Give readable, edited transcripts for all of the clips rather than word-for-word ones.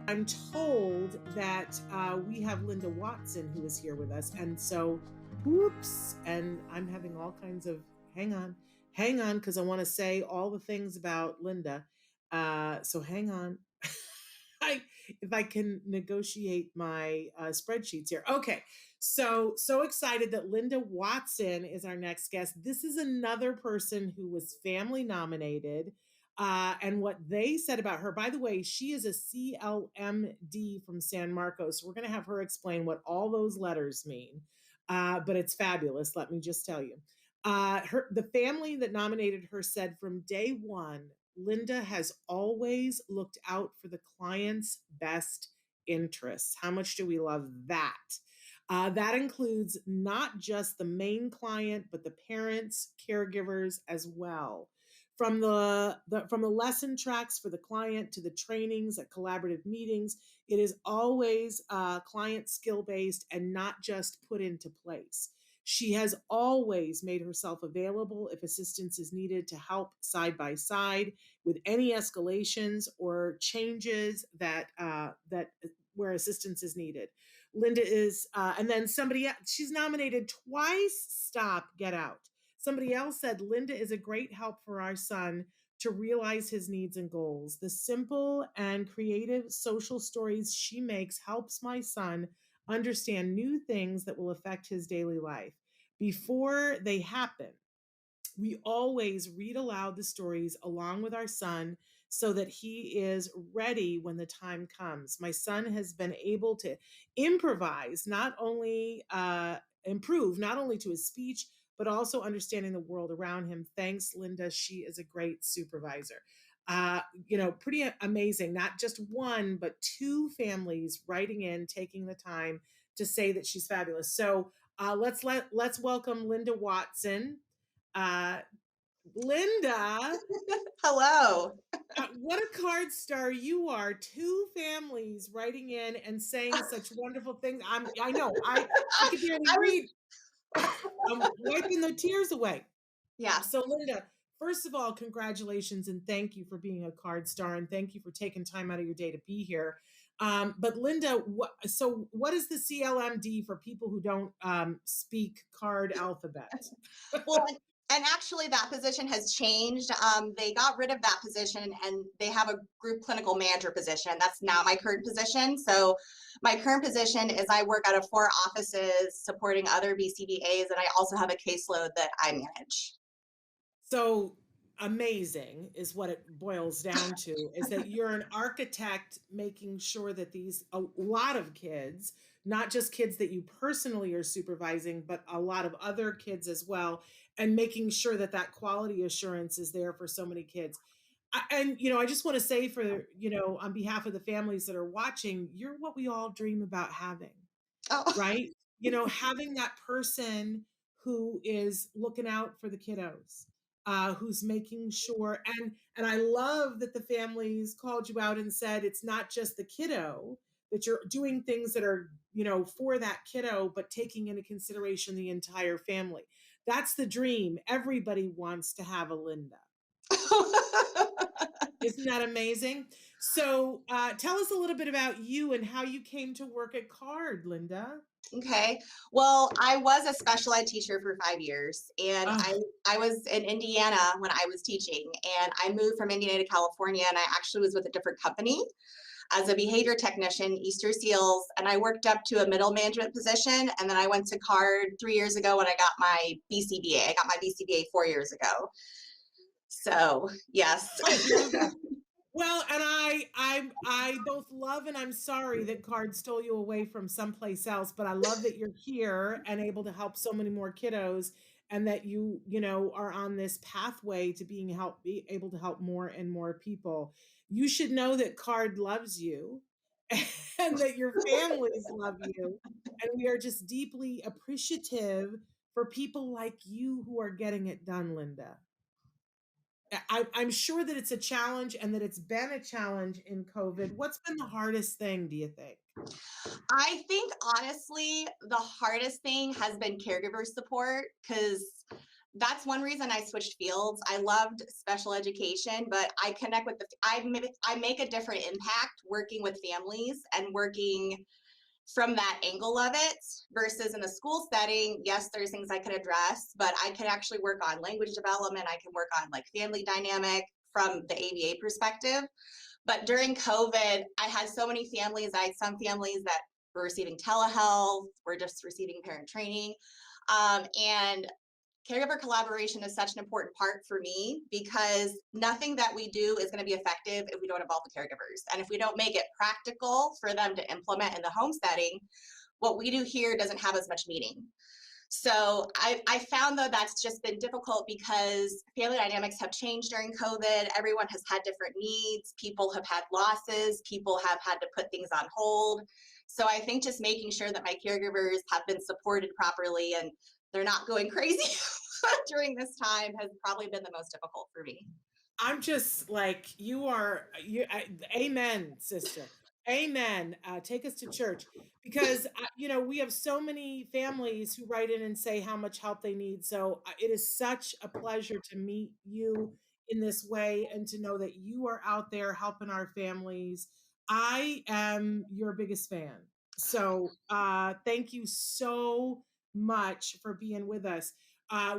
I'm told that we have Linda Watson who is here with us. And so, whoops. And I'm having all kinds of, hang on, because I want to say all the things about Linda. So hang on. I, if I can negotiate my spreadsheets here. Okay. So excited that Linda Watson is our next guest. This is another person who was family nominated and what they said about her. By the way, she is a CLM D from San Marcos. We're going to have her explain what all those letters mean, but it's fabulous. Let me just tell you. The family that nominated her said from day one, Linda has always looked out for the client's best interests. How much do we love that? That includes not just the main client, but the parents, caregivers as well. From the lesson tracks for the client to the trainings at collaborative meetings, it is always client skill based and not just put into place. She has always made herself available if assistance is needed to help side by side with any escalations or changes that where assistance is needed. Linda is, and then somebody else, she's nominated twice. Stop, get out. Somebody else said Linda is a great help for our son to realize his needs and goals. The simple and creative social stories she makes helps my son understand new things that will affect his daily life. Before they happen, we always read aloud the stories along with our son so that he is ready when the time comes. My son has been able to improvise, not only improve, not only to his speech, but also understanding the world around him. Thanks, Linda. She is a great supervisor. Pretty amazing. Not just one, but two families writing in, taking the time to say that she's fabulous. So let's welcome Linda Watson. Uh, Linda, Hello. what a card star you are. Two families writing in and saying such wonderful things. I know. I could barely I was, read. I'm wiping the tears away. yeah. So, Linda, first of all, congratulations and thank you for being a card star and thank you for taking time out of your day to be here. But Linda, what is the CLMD for people who don't speak card alphabet? Well, and actually, that position has changed. They got rid of that position and they have a group clinical manager position. That's now my current position. So, my current position is I work out of 4 offices supporting other BCBAs, and I also have a caseload that I manage. So amazing is what it boils down to, is that you're an architect making sure that a lot of kids, not just kids that you personally are supervising, but a lot of other kids as well, and making sure that that quality assurance is there for so many kids. I just want to say for, on behalf of the families that are watching, you're what we all dream about having, Oh, right? Having that person who is looking out for the kiddos, who's making sure, and I love that the families called you out and said it's not just the kiddo, that you're doing things that are, for that kiddo, but taking into consideration the entire family. That's the dream. Everybody wants to have a Linda. Isn't that amazing? So tell us a little bit about you and how you came to work at Card, Linda. okay. Well, I was a special ed teacher for 5 years, and I Oh, I was in Indiana when I was teaching, and I moved from Indiana to California, and I actually was with a different company as a behavior technician, Easter Seals, and I worked up to a middle management position, and then I went to CARD 3 years ago when I got my BCBA. I got my BCBA 4 years ago. So yes. I love that. Well, and I both love and I'm sorry that Card stole you away from someplace else, but I love that you're here and able to help so many more kiddos and that you are on this pathway to be able to help more and more people. You should know that Card loves you and that your families love you. And we are just deeply appreciative for people like you who are getting it done, Linda. I'm sure that it's a challenge and that it's been a challenge in COVID. What's been the hardest thing, do you think? I think honestly, the hardest thing has been caregiver support because That's one reason I switched fields. I loved special education, but I connect with I make a different impact working with families and working from that angle of it versus in a school setting. Yes, there's things I could address, but I can actually work on language development. I can work on like family dynamic from the ABA perspective. But during COVID, I had so many families. I had some families that were receiving telehealth, were just receiving parent training. And caregiver collaboration is such an important part for me because nothing that we do is going to be effective if we don't involve the caregivers. And if we don't make it practical for them to implement in the home setting, what we do here doesn't have as much meaning. So I found though that's just been difficult because family dynamics have changed during COVID. Everyone has had different needs. People have had losses. People have had to put things on hold. So I think just making sure that my caregivers have been supported properly and they're not going crazy during this time has probably been the most difficult for me. I'm just like, amen, sister. Amen. Take us to church because, we have so many families who write in and say how much help they need. So it is such a pleasure to meet you in this way and to know that you are out there helping our families. I am your biggest fan. So thank you so much for being with us.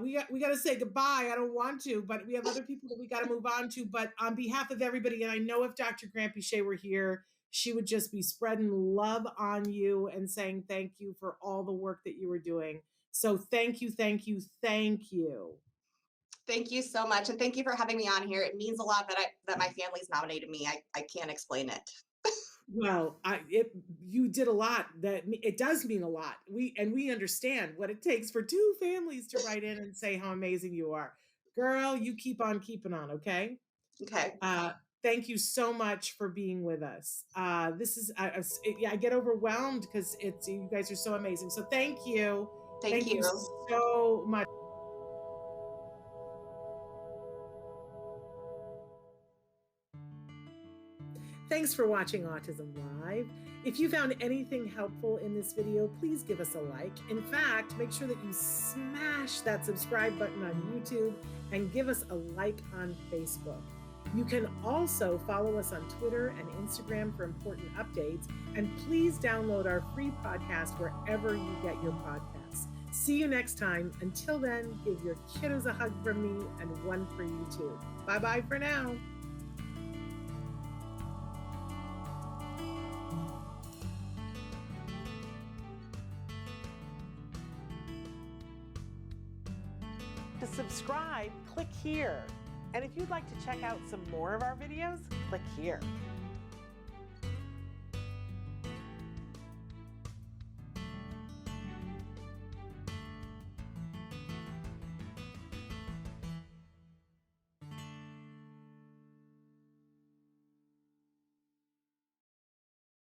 We got to say goodbye. I don't want to, but we have other people that we got to move on to. But on behalf of everybody, and I know if Dr. Grampiche were here, she would just be spreading love on you and saying thank you for all the work that you were doing. So thank you, thank you, thank you. Thank you so much, and thank you for having me on here. It means a lot that my family's nominated me. I can't explain it. Well, you did a lot. That it does mean a lot. We understand what it takes for two families to write in and say how amazing you are. Girl, you keep on keeping on, okay? Okay. Thank you so much for being with us. This is I get overwhelmed because you guys are so amazing. So thank you. Thank you. So much. Thanks for watching Autism Live. If you found anything helpful in this video, please give us a like. In fact, make sure that you smash that subscribe button on YouTube and give us a like on Facebook. You can also follow us on Twitter and Instagram for important updates. And please download our free podcast wherever you get your podcasts. See you next time. Until then, give your kiddos a hug from me and one for you too. Bye-bye for now. To subscribe, click here. And if you'd like to check out some more of our videos, click here.